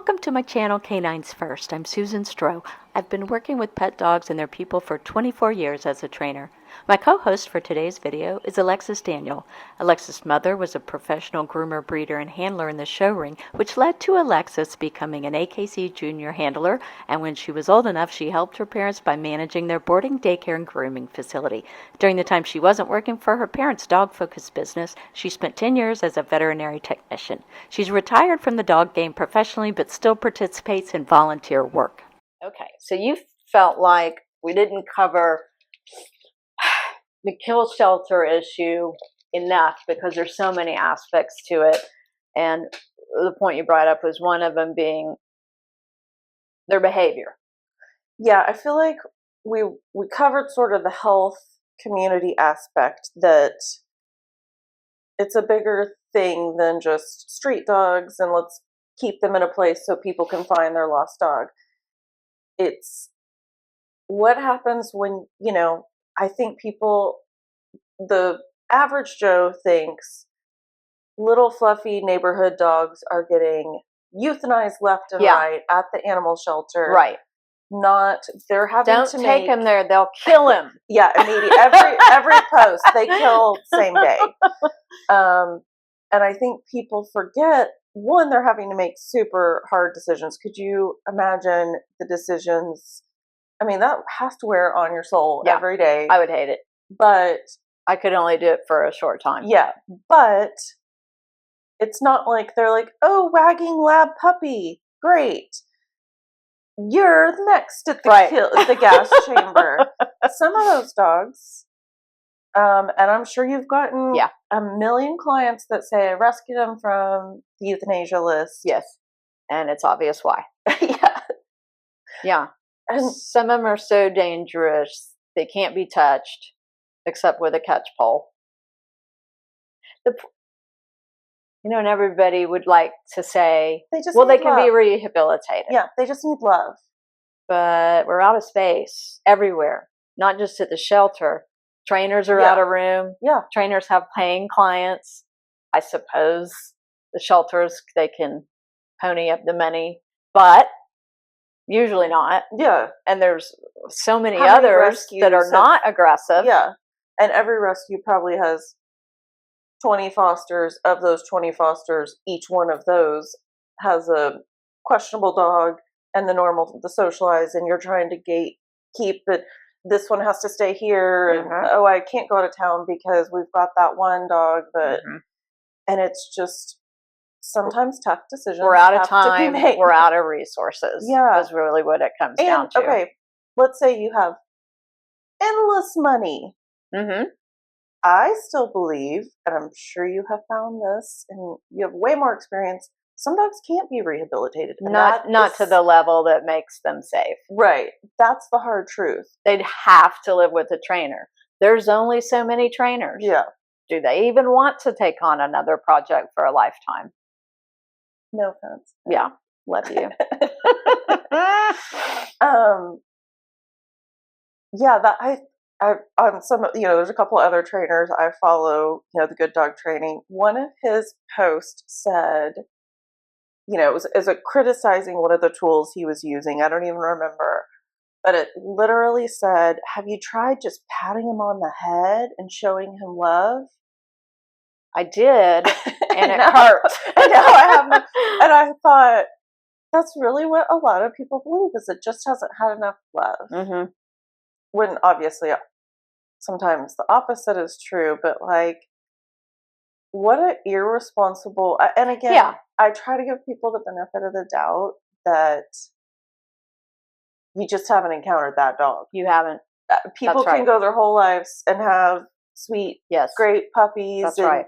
Welcome to my channel, Canines First. I'm Susan Stroh. I've been working with pet dogs and their people for 24 years as a trainer. My co-host for today's video is Alexis Daniel. Alexis' mother was a professional groomer, breeder, and handler in the show ring, which led to Alexis becoming an AKC junior handler, and when she was old enough, she helped her parents by managing their boarding, daycare, and grooming facility. During the time she wasn't working for her parents' dog-focused business, she spent 10 years as a veterinary technician. She's retired from the dog game professionally, but still participates in volunteer work. Okay, so you felt like we didn't cover the kill shelter issue enough because there's so many aspects to it. And the point you brought up was one of them being their behavior. Yeah, I feel like we covered sort of the health community aspect, that it's a bigger thing than just street dogs and let's keep them in a place so people can find their lost dog. It's what happens when, I think the average Joe thinks little fluffy neighborhood dogs are getting euthanized left and right at the animal shelter. Right. They're having Don't to take him there, they'll kill him. Yeah, immediately. Every post, they kill same day. And I think people forget, one, they're having to make super hard decisions. Could you imagine the decisions? I mean, that has to wear on your soul every day. I would hate it. But I could only do it for a short time. Yeah, but it's not like they're like, oh, wagging lab puppy, great. You're next at the gas chamber. Some of those dogs, and I'm sure you've gotten a million clients that say, I rescued them from the euthanasia list. Yes, and it's obvious why. Yeah. And some of them are so dangerous, they can't be touched except with a catch pole. And everybody would like to say, they can be rehabilitated. Yeah, they just need love. But we're out of space everywhere, not just at the shelter. Trainers are out of room. Yeah. Trainers have paying clients. I suppose the shelters, they can pony up the money, but usually not. Yeah. And there's so many others that are not aggressive. Yeah. And every rescue probably has 20 fosters. Of those 20 fosters, each one of those has a questionable dog and the socialized, and you're trying to keep it. This one has to stay here, and oh, I can't go out of town because we've got that one dog that, and it's just sometimes tough decisions. We're out of time. We're out of resources. Yeah, is really what it comes down to. Okay, let's say you have endless money. I still believe, and I'm sure you have found this, and you have way more experience, some dogs can't be rehabilitated. Not to the level that makes them safe. Right. That's the hard truth. They'd have to live with a trainer. There's only so many trainers. Yeah. Do they even want to take on another project for a lifetime? No offense. Yeah. Love you. On some, there's a couple other trainers I follow, the Good Dog Training. One of his posts said, it was criticizing one of the tools he was using. I don't even remember, but it literally said, have you tried just patting him on the head and showing him love? I did, and it hurt. I know I haven't. And I thought, that's really what a lot of people believe, is it just hasn't had enough love. When obviously sometimes the opposite is true, but what an irresponsible, and again, I try to give people the benefit of the doubt that you just haven't encountered that dog. You haven't. People can go their whole lives and have sweet, great puppies. That's right.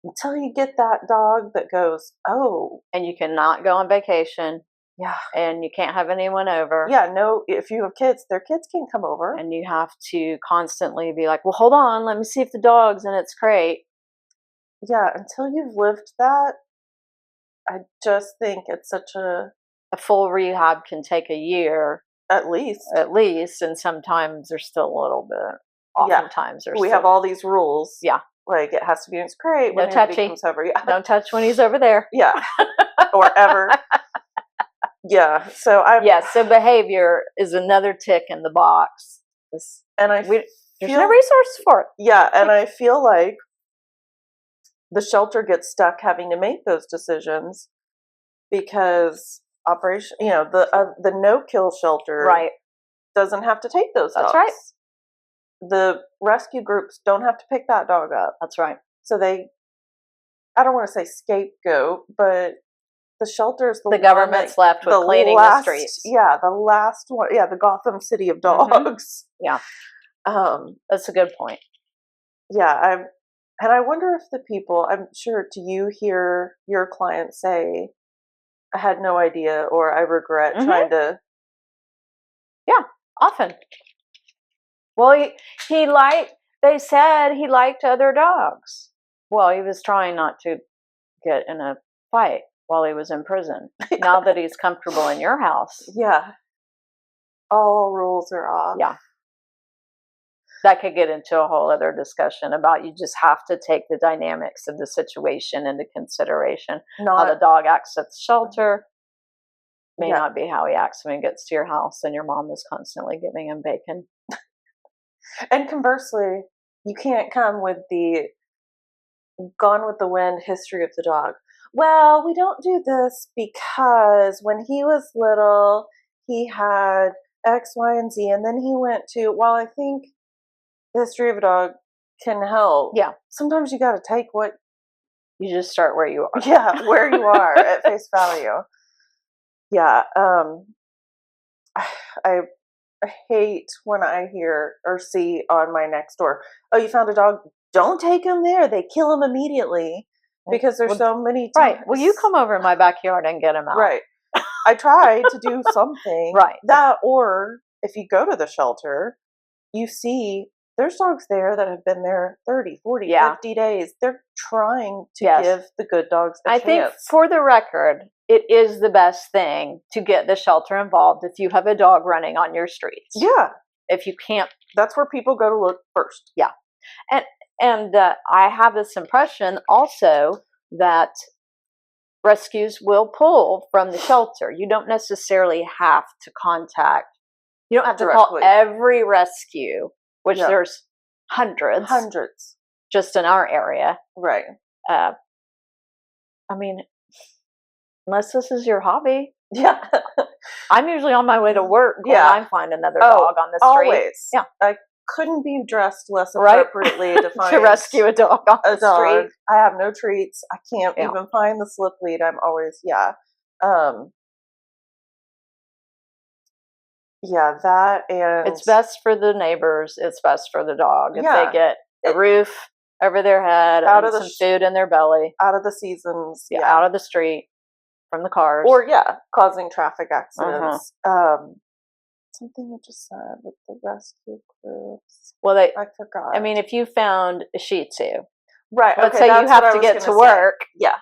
Until you get that dog that goes, oh. And you cannot go on vacation. Yeah. And you can't have anyone over. Yeah, no, if you have kids, their kids can't come over. And you have to constantly be like, well, hold on, let me see if the dog's in its crate. Yeah, until you've lived that, I just think it's such a full rehab can take a year. At least. And sometimes there's still a little bit. Oftentimes we have all these rules. Yeah. Like, it has to be in its crate. No touchy. Comes over. Yeah. Don't touch when he's over there. Yeah. Or ever. Yeah. So so behavior is another tick in the box. and There's no resource for it. Yeah, and I feel like the shelter gets stuck having to make those decisions because the no-kill shelter doesn't have to take those dogs. That's right. The rescue groups don't have to pick that dog up. That's right. So I don't want to say scapegoat, but the shelter is the government's left with cleaning the streets. Yeah, the last one. Yeah, the Gotham City of dogs. Yeah. That's a good point. Yeah, and I wonder if the people, I'm sure, do you hear your clients say, I had no idea, or I regret trying to... Yeah, often. Well, they said he liked other dogs. Well, he was trying not to get in a fight while he was in prison. Now that he's comfortable in your house. Yeah. All rules are off. Yeah. That could get into a whole other discussion about you just have to take the dynamics of the situation into consideration. How the dog acts at the shelter may not be how he acts when he gets to your house and your mom is constantly giving him bacon. And conversely, you can't come with the Gone with the Wind history of the dog. Well, we don't do this because when he was little, he had X, Y, and Z, and then he went to, well, I think the history of a dog can help. Yeah. Sometimes you got to take what... You just start where you are. Yeah, where you are at face value. Yeah. I hate when I hear or see on my next door, oh, you found a dog? Don't take him there. They kill him immediately because there's so many times. Right. Well, you come over in my backyard and get him out. Right. I tried to do something. Right. That, or if you go to the shelter, you see there's dogs there that have been there 30, 40, 50 days. They're trying to give the good dogs a chance. I think, for the record, it is the best thing to get the shelter involved if you have a dog running on your streets. Yeah. If you can't. That's where people go to look first. Yeah. And I have this impression also that rescues will pull from the shelter. You don't necessarily have to contact. You don't have to call every rescue, which there's hundreds. Just in our area. Right. I mean, unless this is your hobby. Yeah. I'm usually on my way to work when I find another dog on the street. Always. Yeah. I couldn't be dressed less appropriately to find to rescue a dog on the street. I have no treats. I can't even find the slip lead. I'm always, that, and it's best for the neighbors. It's best for the dog if they get a roof over their head and some food in their belly. Out of the seasons. Out of the street from the cars. Or, causing traffic accidents. Something you just said with the rescue groups. Well, I forgot. I mean, if you found a Shih Tzu. Right. Let's say you have to get to work. Yeah.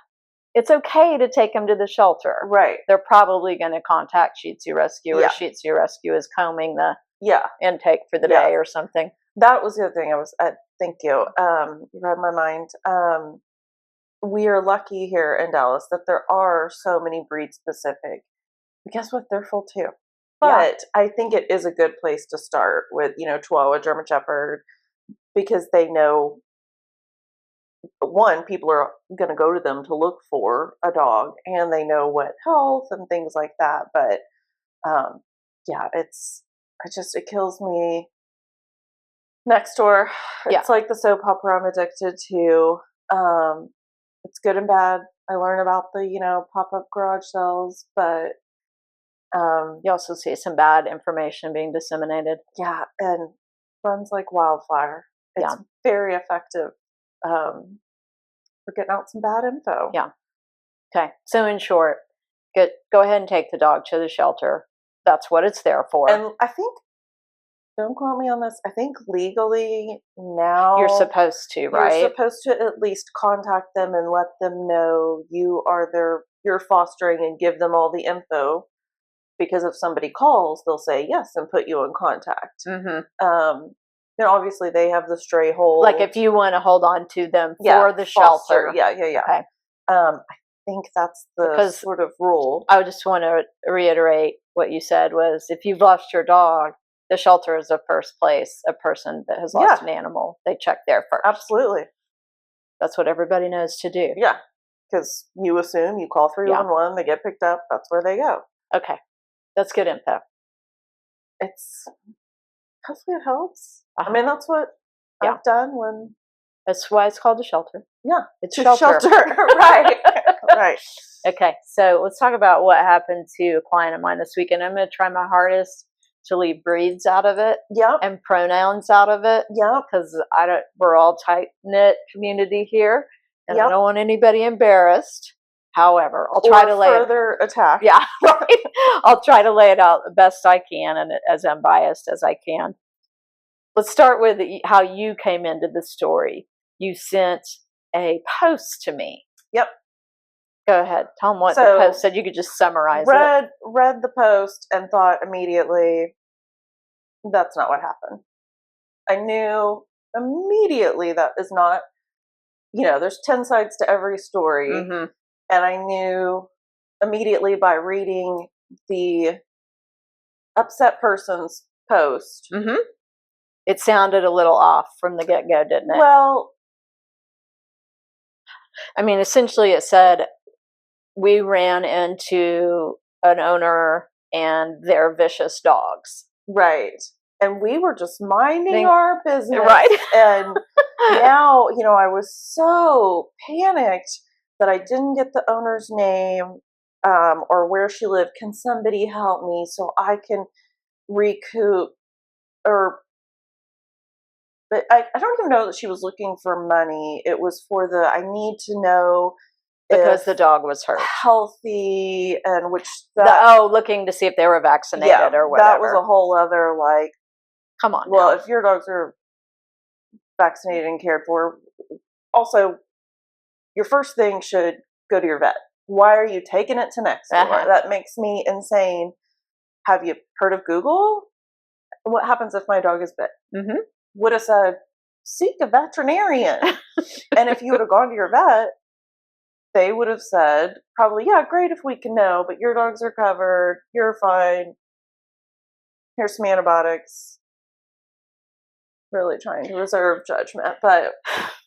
It's okay to take them to the shelter. Right. They're probably going to contact Shih Tzu Rescue, or Shih Tzu Rescue is combing the intake for the day or something. That was the other thing thank you. You read my mind. We are lucky here in Dallas that there are so many breed specific. But guess what? They're full too. But I think it is a good place to start with, Chihuahua, German Shepherd, because they know, one, people are going to go to them to look for a dog, and they know what health and things like that. But it kills me. Next door, it's like the soap opera I'm addicted to. It's good and bad. I learn about the, pop-up garage sales, but you also see some bad information being disseminated. Yeah, and runs like wildfire. It's very effective for getting out some bad info. Yeah. Okay. So in short, go ahead and take the dog to the shelter. That's what it's there for. And I think, don't quote me on this, I think legally now you're supposed to, right? You're supposed to at least contact them and let them know you're fostering and give them all the info. Because if somebody calls, they'll say yes and put you in contact. Mm-hmm. Obviously they have the stray hold. Like if you want to hold on to them for the shelter. Yeah. Okay. I think that's the Because sort of rule. I just want to reiterate what you said was if you've lost your dog, the shelter is the first place a person that has lost an animal, they check there first. Absolutely. That's what everybody knows to do. Yeah, because you assume you call 311, they get picked up, that's where they go. Okay, that's good info. Hopefully it helps. I mean, that's what I've done when... That's why it's called a shelter. Yeah, it's shelter. Right. Right. Okay, so let's talk about what happened to a client of mine this weekend. I'm going to try my hardest to leave breeds out of it, and pronouns out of it, because we're all tight knit community here, and I don't want anybody embarrassed. However, I'll try to lay further attack. Yeah, right. I'll try to lay it out the best I can and as unbiased as I can. Let's start with how you came into the story. You sent a post to me. Yep. Go ahead. Tell them what the post said. You could just summarize it. Read the post and thought immediately, that's not what happened. I knew immediately that is not, there's 10 sides to every story. Mm-hmm. And I knew immediately by reading the upset person's post. Mm-hmm. It sounded a little off from the get-go, didn't it? Well, I mean, essentially it said, we ran into an owner and their vicious dogs. Right. And we were just minding our business. Right. And now, I was so panicked that I didn't get the owner's name or where she lived. Can somebody help me so I can recoup? But I don't even know that she was looking for money. It was for I need to know because the dog was hurt, healthy, and looking to see if they were vaccinated or whatever. That was a whole other come on. Well, if your dogs are vaccinated and cared for, also your first thing should go to your vet. Why are you taking it to next door? That makes me insane. Have you heard of Google? What happens if my dog is bit? Mm-hmm. Would have said, seek a veterinarian. And if you would have gone to your vet, they would have said, probably, yeah, great if we can know, but your dogs are covered, you're fine, here's some antibiotics. Really trying to reserve judgment, but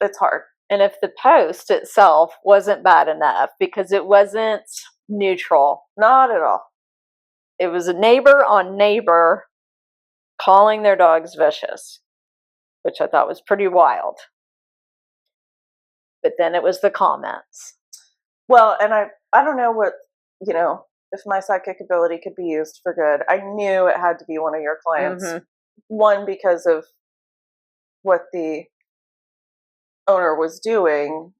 it's hard. And if the post itself wasn't bad enough, because it wasn't neutral. Not at all. It was a neighbor on neighbor calling their dogs vicious, which I thought was pretty wild. But then it was the comments. Well, and I don't know what, if my psychic ability could be used for good. I knew it had to be one of your clients. Mm-hmm. One, because of what the owner was doing.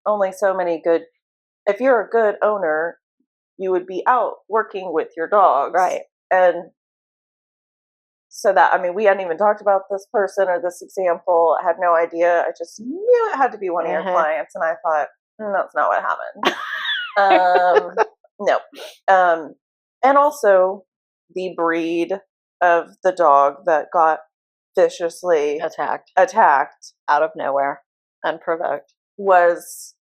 Only so many good, if you're a good owner, you would be out working with your dogs. Right. And so we hadn't even talked about this person or this example. I had no idea. I just knew it had to be one of your clients. And I thought, that's not what happened. No. And also the breed of the dog that got viciously attacked out of nowhere, unprovoked, was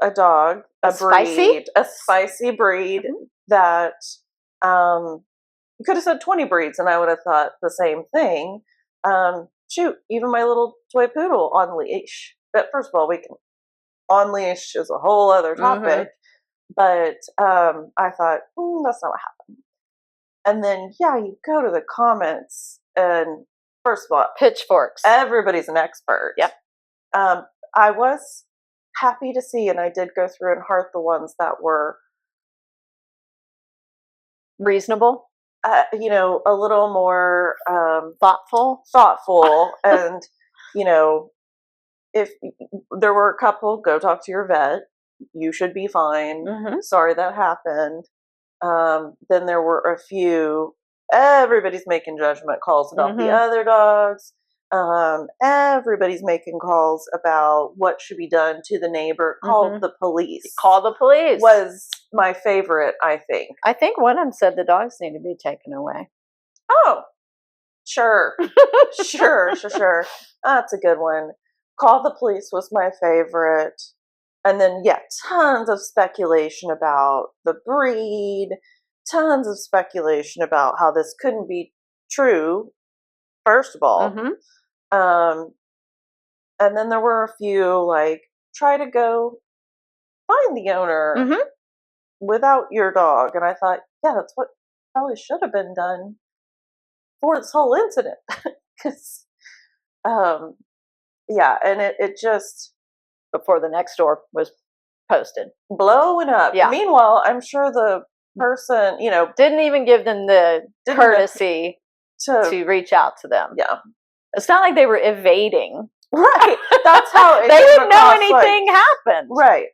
a dog, a spicy breed that, you could have said 20 breeds and I would have thought the same thing. Even my little toy poodle on leash. But first of all, on leash is a whole other topic. Mm-hmm. But I thought, that's not what happened. And then, you go to the comments and first of all, pitchforks. Everybody's an expert. Yep. I was happy to see, and I did go through and heart the ones that were reasonable. A little more thoughtful, and if there were a couple, go talk to your vet. You should be fine. Mm-hmm. Sorry that happened. Then there were a few. Everybody's making judgment calls about the other dogs. Everybody's making calls about what should be done to the neighbor. Call the police. Call the police was my favorite, I think. I think one of them said the dogs need to be taken away. Oh, sure. Sure. That's a good one. Call the police was my favorite. And then, yeah, tons of speculation about the breed, tons of speculation about how this couldn't be true, first of all. Mm-hmm. And then there were a few, like, try to go find the owner Mm-hmm. without your dog. And I thought, yeah, that's what probably should have been done for this whole incident. Because, yeah, and it just, Before the next door was posted. blowing up. Yeah. Meanwhile, I'm sure the person, Didn't even give them the Didn't courtesy to reach out to them. yeah. It's not like they were evading. Right. That's how it They came didn't know across, like- anything happened. Right.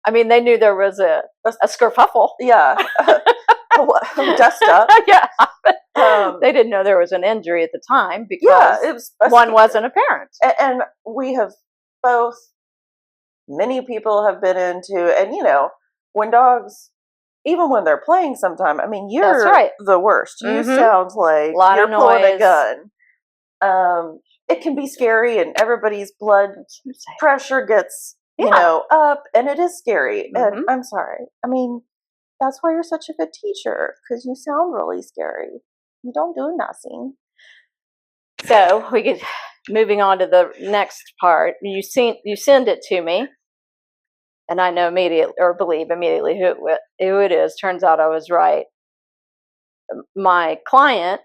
I mean, they knew there was a skerfuffle. Yeah. Dust up. Yeah. Um, They didn't know there was an injury at the time because yeah, it was one wasn't apparent. And we have both, many people have been into, and when dogs, even when they're playing sometime, I mean, you're That's right. the worst. You Mhm. sound like Lot you're of pulling a noise. gun. It can be scary, and everybody's blood pressure gets, up, and it is scary. And Mhm. I'm sorry. I mean, that's why you're such a good teacher, because you sound really scary. You don't do nothing. So we get moving on to the next part. You send it to me, and I know immediately, or believe immediately who it is. Turns out I was right. My client,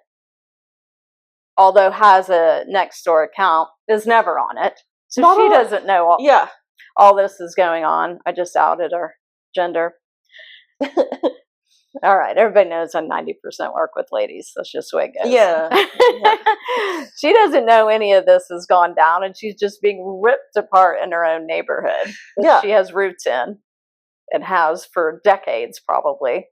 although has a Nextdoor account, is never on it, so Not she on- doesn't know Yeah. all this is going on. I just outed her gender. All right, everybody knows I 90% work with ladies. That's just the way it goes. Yeah. She doesn't know any of this has gone down, and she's just being ripped apart in her own neighborhood that Yeah. she has roots in and has for decades probably.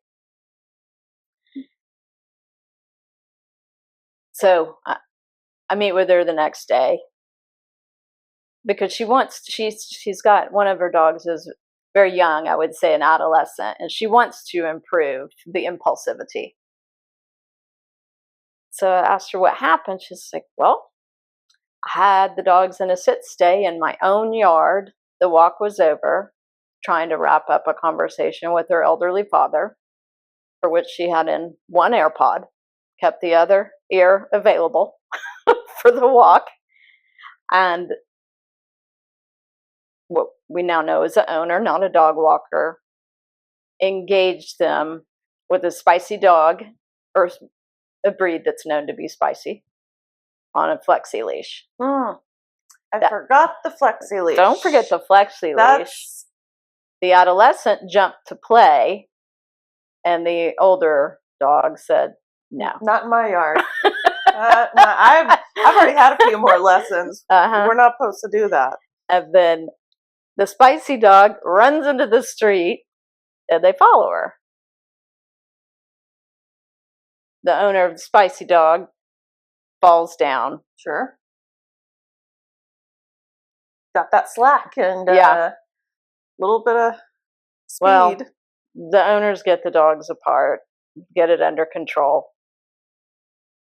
So I meet with her the next day because she's got one of her dogs is very young, I would say an adolescent, and she wants to improve the impulsivity. So I asked her what happened. She's like, well, I had the dogs in a sit stay in my own yard. The walk was over, trying to wrap up a conversation with her elderly father, for which she had in one AirPod, kept the other ear available for the walk. And what we now know is the owner, not a dog walker, engaged them with a spicy dog, or a breed that's known to be spicy, on a flexi leash. I forgot the flexi leash. Don't forget the flexi leash. The adolescent jumped to play, and the older dog said, no. Not in my yard. No, I've already had a few more lessons. We're not supposed to do that. And then the spicy dog runs into the street, and they follow her. The owner of the spicy dog falls down. Sure. Got that slack and Yeah. little bit of speed. Well, the owners get the dogs apart, get it under control.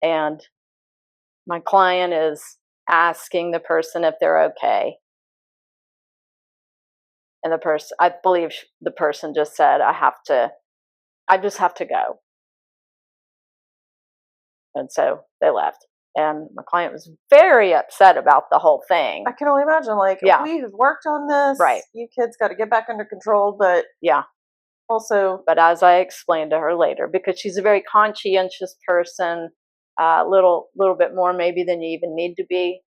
And my client is asking the person if they're okay. And I believe the person just said, I just have to go. And so they left. And my client was very upset about the whole thing. I can only imagine, like, Yeah. we have worked on this. Right. You kids got to get back under control, but yeah. Also, but as I explained to her later, because she's a very conscientious person, a little bit more maybe than you even need to be.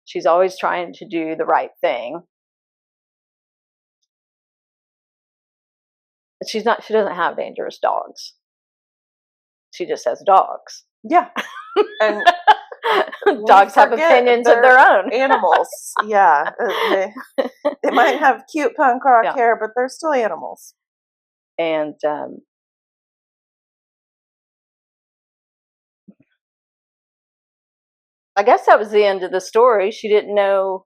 She's always trying to do the right thing. But she doesn't have dangerous dogs. She just has dogs. yeah. And dogs have opinions of their own. Animals. Yeah. They might have cute punk rock hair, but they're still animals. And I guess that was the end of the story. She didn't know.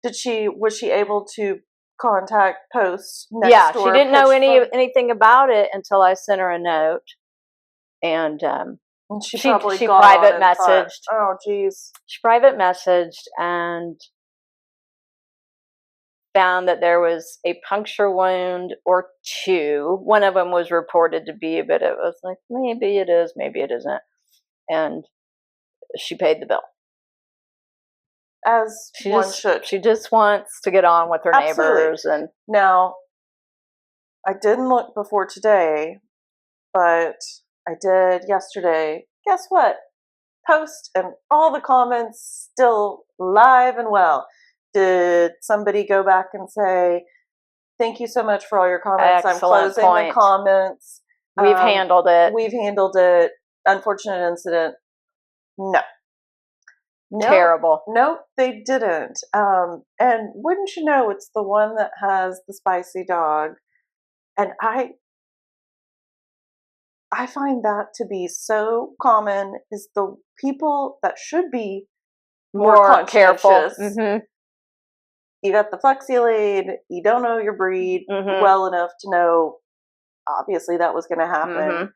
Was she able to contact post next Yeah, door? she didn't know anything about it until I sent her a note. And she private messaged. Oh, geez. She private messaged, and found that there was a puncture wound or two. One of them was reported to be, but it was like, maybe it is, maybe it isn't. And she paid the bill. As one should. She just wants to get on with her neighbors. And now, I didn't look before today, but I did yesterday. Guess what? Post and all the comments still live and well. Did somebody go back and say, thank you so much for all your comments? Excellent I'm closing point. the comments. We've handled it. We've handled it. Unfortunate incident. No. Terrible. Nope, they didn't. And wouldn't you know, it's the one that has the spicy dog. And I find that to be so common, is the people that should be more careful. Mm-hmm. You got the Flexi-Laid, you don't know your breed well enough to know, obviously, that was going to happen.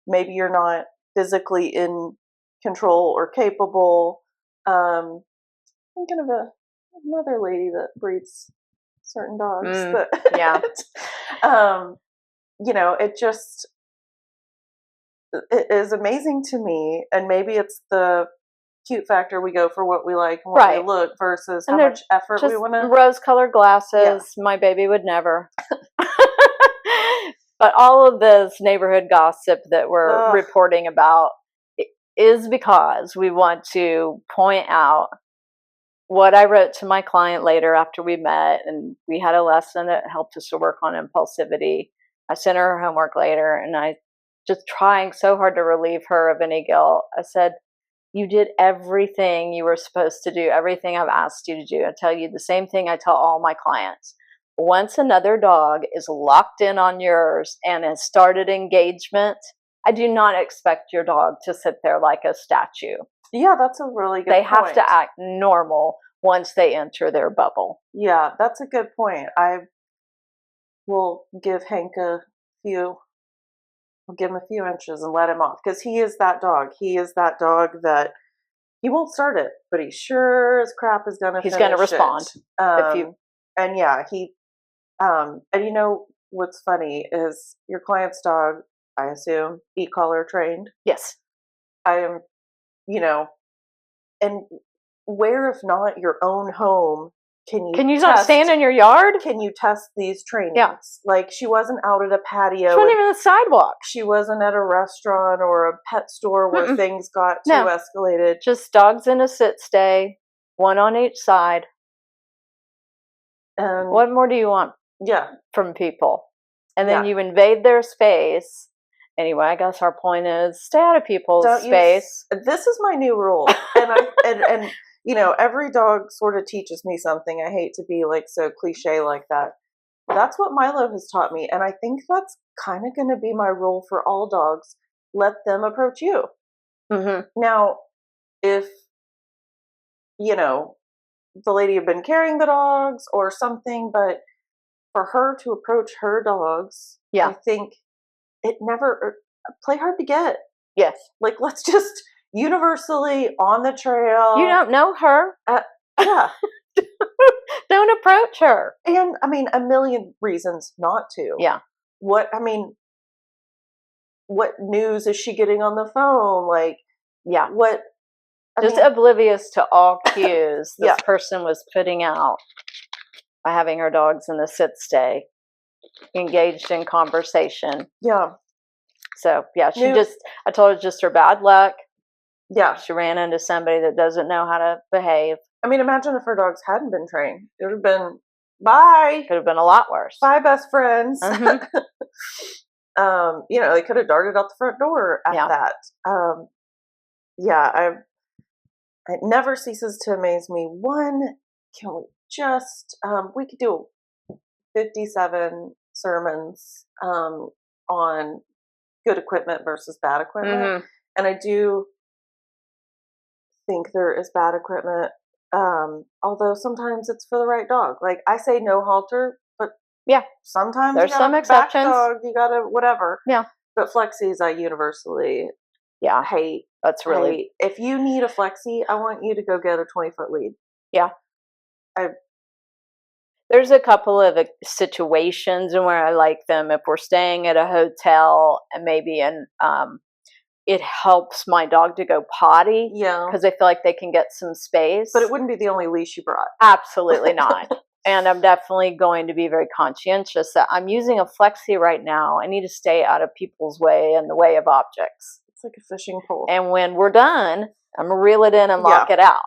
Maybe you're not physically in control or capable. Thinking of another lady that breeds certain dogs. But yeah. You know, it is amazing to me, and maybe it's the cute factor. We go for what we like and what we look versus how much effort we want to. Rose-colored glasses. Yeah. My baby would never. But all of this neighborhood gossip that we're reporting about is because we want to point out what I wrote to my client later after we met, and we had a lesson that helped us to work on impulsivity. I sent her homework later, and I just trying so hard to relieve her of any guilt. I said, you did everything you were supposed to do, everything I've asked you to do. I tell you the same thing I tell all my clients. Once another dog is locked in on yours and has started engagement, I do not expect your dog to sit there like a statue. Yeah, that's a really good point. They have to act normal once they enter their bubble. Yeah, that's a good point. I will give Hank I'll give him a few inches and let him off, because he is that dog. He is that dog that he won't start it, but he sure as crap is going to He's going to respond. And yeah, and you know what's funny is your client's dog, I assume, e-collar trained. Yes. I am, you know, and where if not your own home can you not stand in your yard? Can you test these trainings? Yeah. Like, she wasn't out at a patio. She wasn't even on the sidewalk. She wasn't at a restaurant or a pet store where things got too escalated. Just dogs in a sit-stay, one on each side. What more do you want from people? And then you invade their space. Anyway, I guess our point is stay out of people's space. This is my new rule. And you know, every dog sort of teaches me something. I hate to be like so cliche like that. That's what Milo has taught me. And I think that's kind of going to be my rule for all dogs. Let them approach you. Now, if, you know, the lady had been carrying the dogs or something, but for her to approach her dogs, I think it never, play hard to get. Yes. Like, let's just universally on the trail. You don't know her. Yeah. Don't approach her. And I mean, a million reasons not to. Yeah. What news is she getting on the phone? Like, oblivious to all cues this person was putting out by having her dogs in the sit-stay, engaged in conversation. Yeah. So, yeah, I told her just her bad luck. Yeah. She ran into somebody that doesn't know how to behave. I mean, imagine if her dogs hadn't been trained. It would have been, bye. Could have been a lot worse. Bye, best friends. You know, they could have darted out the front door at that. It never ceases to amaze me. One, can we just, we could do 57 sermons on good equipment versus bad equipment. And I do think there is bad equipment, although sometimes it's for the right dog. Like, I say no halter, but sometimes there's some exceptions. Dog, you gotta whatever. Yeah. But Flexies, I universally hate. That's really if you need a Flexi, I want you to go get a 20-foot lead. Yeah. There's a couple of situations where I like them. If we're staying at a hotel and maybe it helps my dog to go potty. Yeah. Because I feel like they can get some space. But it wouldn't be the only leash you brought. Absolutely not. And I'm definitely going to be very conscientious that I'm using a flexi right now. I need to stay out of people's way and the way of objects. It's like a fishing pole. And when we're done, I'm going to reel it in and lock it out.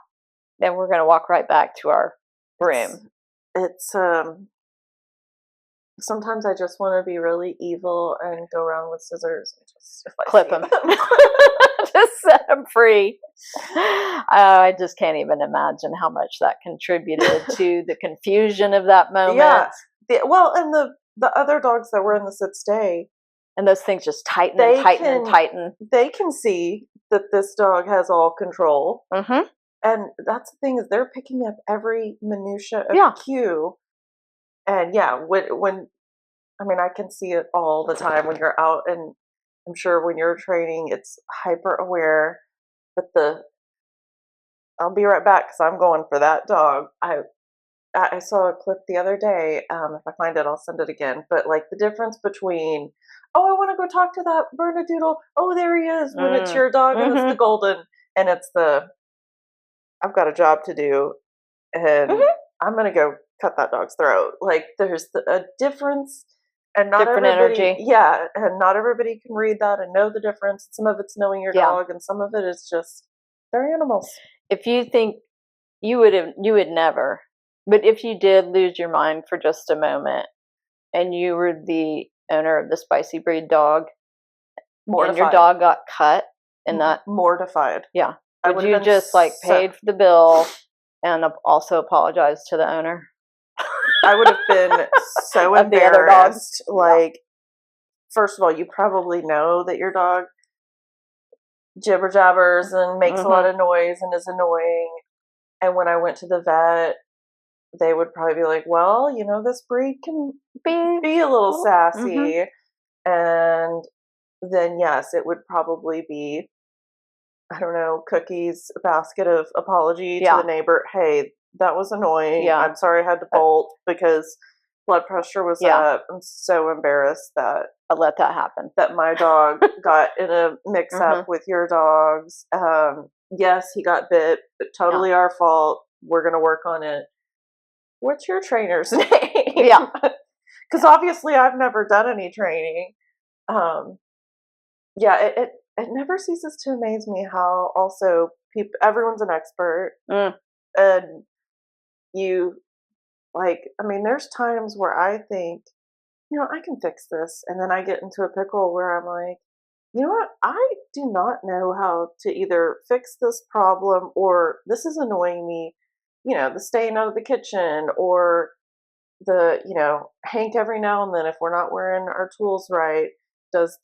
Then we're going to walk right back to our room. It's sometimes I just want to be really evil and go around with scissors and just clip them. Just set them free. I just can't even imagine how much that contributed to the confusion of that moment. Yeah. And the other dogs that were in the sit stay, and those things just tighten and tighten and tighten. They can see that this dog has all control. Mm-hmm. And that's the thing, is they're picking up every minutia of cue. And when I mean, I can see it all the time when you're out, and I'm sure when you're training, it's hyper aware. But I'll be right back because I'm going for that dog. I saw a clip the other day. If I find it, I'll send it again. But like the difference between, oh, I want to go talk to that Bernedoodle. Oh, there he is. When it's your dog and it's the golden, and it's I've got a job to do, and I'm gonna go cut that dog's throat. Like there's a difference, and not different everybody, energy. Yeah, and not everybody can read that and know the difference. Some of it's knowing your dog, and some of it is just they're animals. If you think you would never, but if you did lose your mind for just a moment, and you were the owner of the spicy breed dog, Mortified. And your dog got cut, and that mortified. Yeah. Would you just paid for the bill and also apologize to the owner? I would have been so embarrassed. The other dogs. Like, first of all, you probably know that your dog jibber jabbers and makes a lot of noise and is annoying. And when I went to the vet, they would probably be like, well, this breed can be a little sassy. And then, yes, it would probably be, I don't know, cookies, a basket of apology to the neighbor. Hey, that was annoying. I'm sorry I had to bolt because blood pressure was up. I'm so embarrassed that I let that happen. That my dog got in a mix up with your dogs. Yes, he got bit, but totally our fault. We're going to work on it. What's your trainer's name? Yeah. Because obviously I've never done any training. It never ceases to amaze me how also everyone's an expert, and there's times where I think, I can fix this, and then I get into a pickle where I'm like, you know what, I do not know how to either fix this problem, or this is annoying me, the staying out of the kitchen, or the, Hank every now and then, if we're not wearing our tools right, does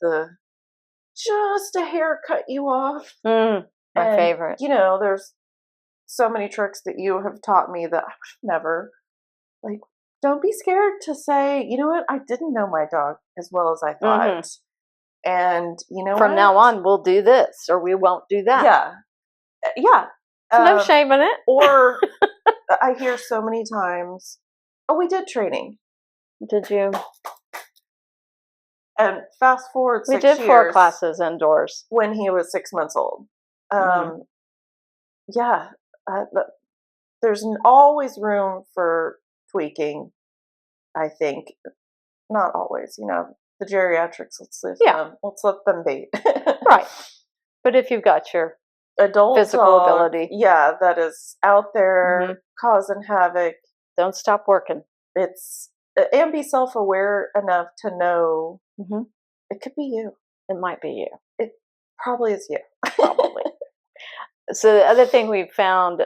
just a hair cut you off. My favorite. There's so many tricks that you have taught me that I would never, like, don't be scared to say, you know what, I didn't know my dog as well as I thought. And from now on, we'll do this or we won't do that. Yeah. No shame in it. Or I hear so many times, oh, we did training. Did you? And fast forward 6 years. We did 4 classes indoors. When he was 6 months old. There's always room for tweaking, I think. Not always, the geriatrics, let's let them be. Right. But if you've got your adult physical dog, ability. Yeah, that is out there causing havoc. Don't stop working. And be self-aware enough to know it could be you. It might be you. It probably is you. Probably. So the other thing we found